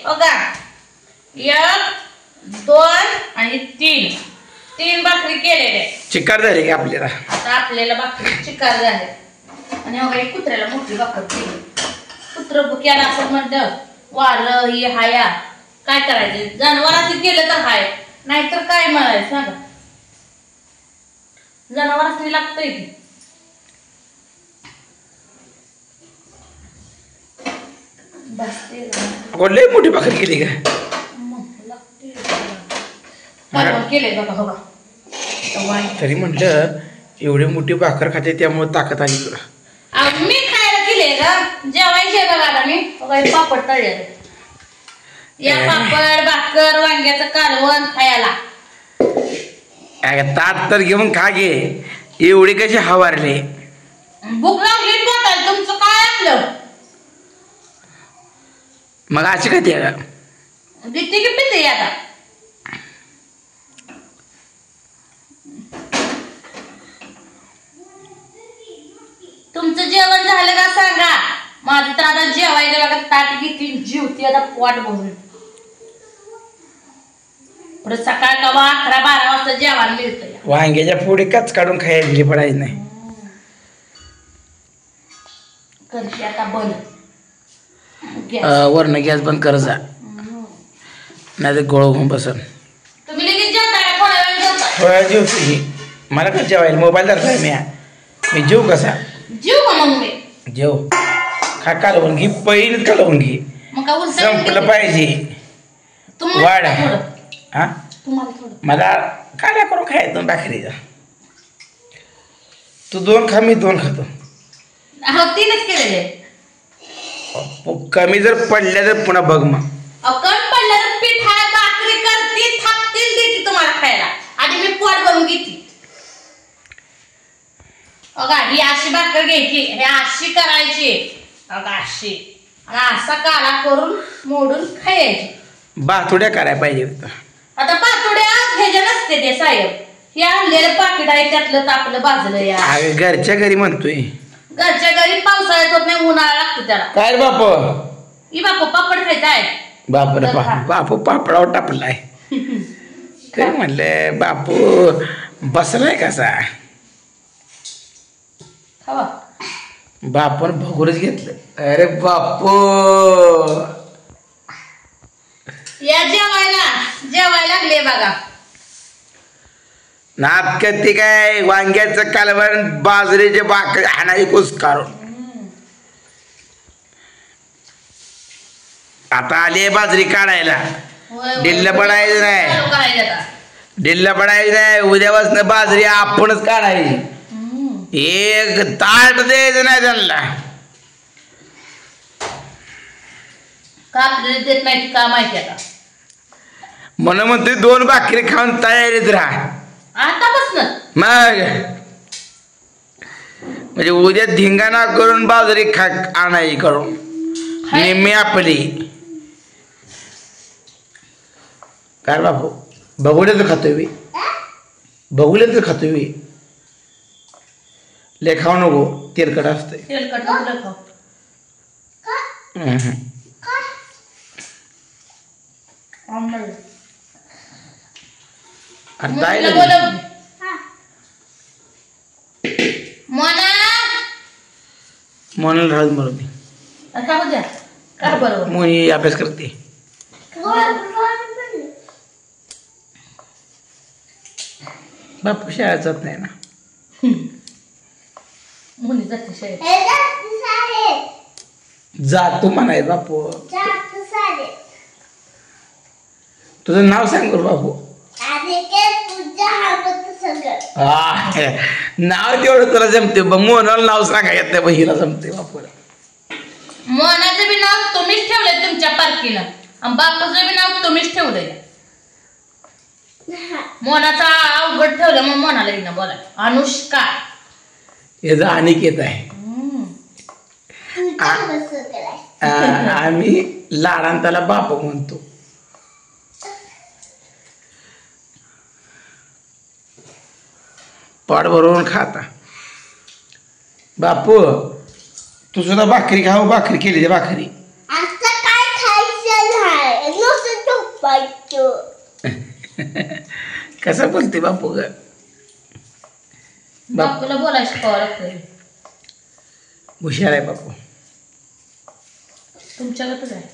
बघा 1 2 आणि 3 भाकरी केलेले. चिकार झाली का आपल्याला? आता आपल्याला भाकरी चिकार झाले. आणि बघा कुत्र्याला मोठी भाकर केली. कुत्र बुक्याला असं म्हणलं वारं ही हाया काय करायचं, जनावरांनी केलं तर हाय, नाहीतर काय म्हणायचं सांगा. जनावरांनी लागतंय की. लय मोठी भाकरी केली का? केले बघा बघा. तरी म्हटलं एवढी मोठी भाकर खाते त्यामुळे ताकद आली तुला. मी खायला केले का जेवायचे बघा. मी पापड तळले. या पापड भाकर वांग्याचं कालवण खायला. तात तर घेऊन खा गे. एवढी कशी हवारले? भूक लागली पोटाला. तुमचं काय आपलं मग अशी काय ते देते की पिते आता. तुमचं जेवण झालं का सांगा. माझं तर आता जेवायचं बघा. ताट घेतली जेवती आता पोट भरून. परत सकाळ कवा 11-12 वाजता जेवण मिळतं. वांग्याच्या पुढे कच काढून खायला पडायचं नाही. करते आता बंद. वरण गॅस बंद कर जा, नाही तर गोळ होऊन बसन. तुम्ही लगेच जेवता का? थोड्या वेळ जेवता? थोड्या वेळ जेवतो. मला कसं जेवायला मोबाईल धरताय मी जेव कसा? जेव का मग मी? जेव खा. कालवून घे पहिलं कालवून घे. मग का उलट संपलं पाहिजे. वाढ हा मला काड्या करून खायचं भाकरीचा. तू 2 खा मी 2 खातो. 3च केलेले. कमी जर पडल्या तर पुन्हा बघ मग. कमी पडल्या तर पीठ आहे भाकरी करते थापतील देते तुम्हाला खायला. आधी मी पोट भरून घेते. अगं ही अशी भाकर घ्यायची, हे अशी करायची. अगं अशी आणि असा काला करून मोडून खायची. बाथुड्या करायला पाहिजे. आता पातोड्या ह्याच्या नसते ते साहेब. हे आणलेलं पाकिट आहे त्यातलं तापलं भाजलं. या घरच्या घरी म्हणतोय. घरच्या घरी पावसाळ्यात होत नाही, उन्हाळा लागतो त्याला. काय रे बाप? ही बापू पापड खायचा आहे. बापरे बापू पापडावर टापलाय. काय म्हणलं बापू बसलाय कसा? खावा. बापून भगुरच घेतलं. अरे बापू या जेवायला लागले बघा. नात करते काय? वांग्याचं कालवण बाजरीचे भाकरी हाणाई कुस काढून. आता आली बाजरी काढायला. डिल्ल पडायचं नाही. डिल्ल पडायचं नाही. उद्यापासून बाजरी आपणच काढायची. एक ताट द्यायचं नाही त्यांना. का देत नाही का माहिती आता. म्हणून म्हणते 2 भाकरी खाऊन तयारीत राहा आतापासून. मग म्हणजे उद्या धिंगाणा करून बाजरी आणायची करून नेहमी आपली. काय बापू बघुल्याचं खातोय मी. बघुल्याचं खातोय मी. ले खाऊ नको तेलकट असतंय. तेलकट नको खाऊ. म्हणून राहू बरोबर मी. मोनी अभ्यास करते. बापू शाळेत जात नाही ना. मुली जाते शाळेत. जातो म्हणाय बापू. तुझं नाव सांग बरं बापू. नाव तेवढं तुला जमते. मोहनाला नाव सांगा येत नाही. हिला जमते बापूला. मोहनाचं बी नाव तुम्हीच ठेवलंय तुमच्या पार्टीला. आणि बापूचं बी नाव तुम्हीच ठेवलंय. मोहनाचा अवघड ठेवलं मग मोहनाला बी ना बोला. अनुष्का याचा अनिकेत आहे. आम्ही लाडान त्याला बापू म्हणतो. पाट भरून खाता. बापू तू सुद्धा भाकरी खाऊ. भाकरी केली भाकरी. कसं बोलते बापू ग बापूला बोलायला शिकावं लागतंय. हुशार आहे बापू. तुमच्याकडच आहे.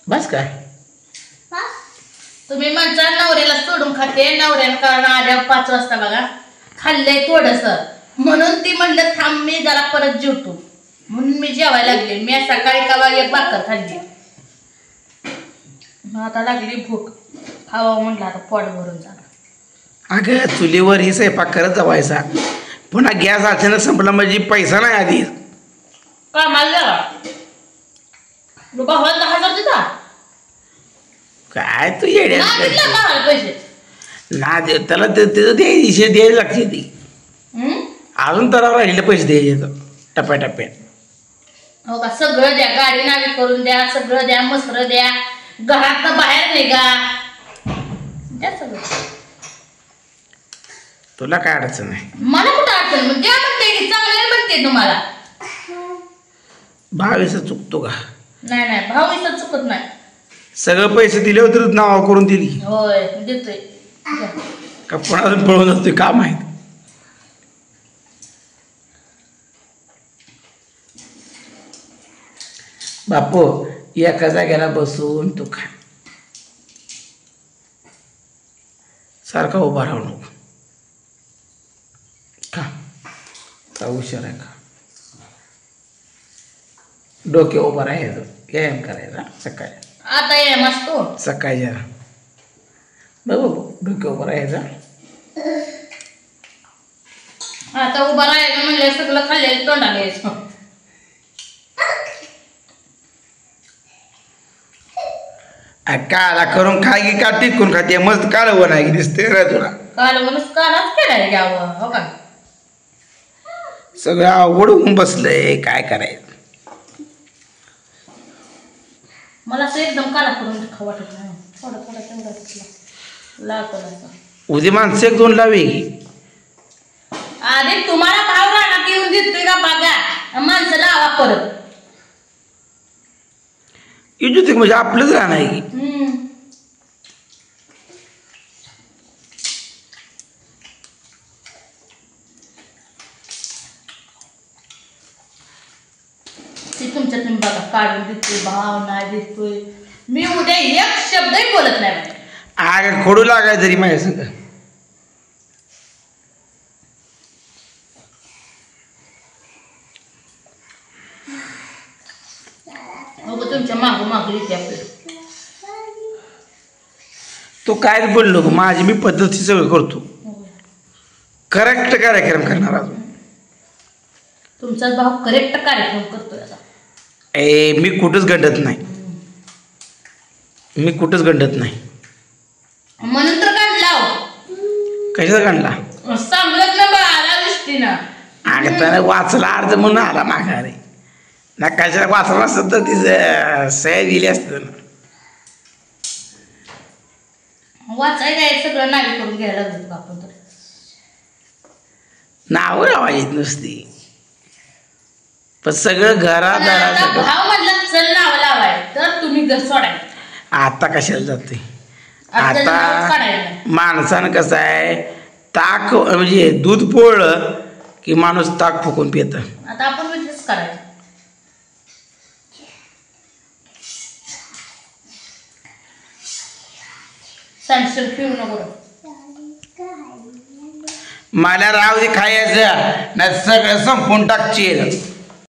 बस काय तुम्ही म्हणता नवऱ्याला सोडून खाते, नवऱ्याला कारण आल्या 5 वाजता बघा खाल्लंय थोडस म्हणून ती म्हणलं थांब मी जरा परत जेवतो म्हणून मी जेवायला लागले. मी सकाळी कवा एक भाकर खाल्ली. आता लागली भूक खावा म्हणलं आता पोट भरून जाणार. अगं चुलीवर ही स्वयंपाक करत जावायचा पुन्हा गॅस अचानक संपला म्हणजे पैसा नाही आधी कामाला भावाला 10,000 देता काय तू येड्या पैसे ना दे त्याला त्याचं द्यायला लागते ती अजून तर राहिले पैसे द्यायचे टप्प्याटप्प्यात. हो का सगळं द्या गाडी नावी करून द्या सगळं द्या मसर द्या घरात बाहेर निघा द्या सगळं. तुला काय अडचण आहे? मला कुठं अडचण द्या म्हणते की चांगलं म्हणते तुम्हाला. 22 चुकतो का? नाही 22 चुकत नाही. सगळं पैसे दिले होते नाव करून दिली. होय देतोय का कोणाला पळून जातोय का माहित. बापू एका जागेला बसून तू खा सारखा उभा राहू नको. का हुशार आहे का? डोके उभं राहायचं व्यायाम करायचा सकाळी. आता ये मस्त सकाळी जरा बघू डोके उभं राहायचा. आता उभं राहायचं म्हणलं सगळं खाल्लेलं तोंडाला यायचं. काला करून खा की का टिकून खाते मस्त कालवण आहे दिसते रे तुला. कालवणच कालाच केलाय घ्यावं हो का. सगळं आवड होऊन बसलंय काय करायचं. मला असं एकदम काला करून खाऊ वाटत नाही. थोडं तेवढं लागतं. उद्या माणसं 1-2 लावे आधी तुम्हाला भाव राहणार येऊन देतोय का बघा माणसं लावा परत. इजुते म्हणजे आपलंच राहणार आहे की. ती तुमच्या तुम्ही बघा काढून देतोय भाव नाही देतोय. मी उद्या एक शब्दही बोलत नाही. आग खोडू लागाय तरी माझ्या संग. तुमच्या मागं येते आपलं. तो काय बोललो माझी मी पद्धती सगळं करतो. करेक्ट कार्यक्रम करणार अजून. तुमचा भाऊ करेक्ट कार्यक्रम करतोय आता. मी कुठंच गंडत नाही. मी कुठंच गंडत नाही म्हणून तर काढला. कशाचा काढला? सांगत ना बाळाला दृष्टीनं. अगं त्याने वाचला अर्ज म्हणून आला माघारी ना. कशाला वाचला असत तर तिचं सह्या दिली असत ना. वाचाय काय सगळं नावी करून घ्यायला लागतो आपण तर. नाव लावायची नुसती पण सगळं घरात भाव म्हटलं चल नाव लावाय तर तुम्ही घर सोडाय. आता कशाला जाते? आता माणसानं कसं आहे ताक म्हणजे दूध पोळलं की माणूस ताक फुकून पितं. आता आपण विचारच करायचं. सनसेट पिऊ नको. मला राव दे खायचं ना सगळं संपून टाकशील.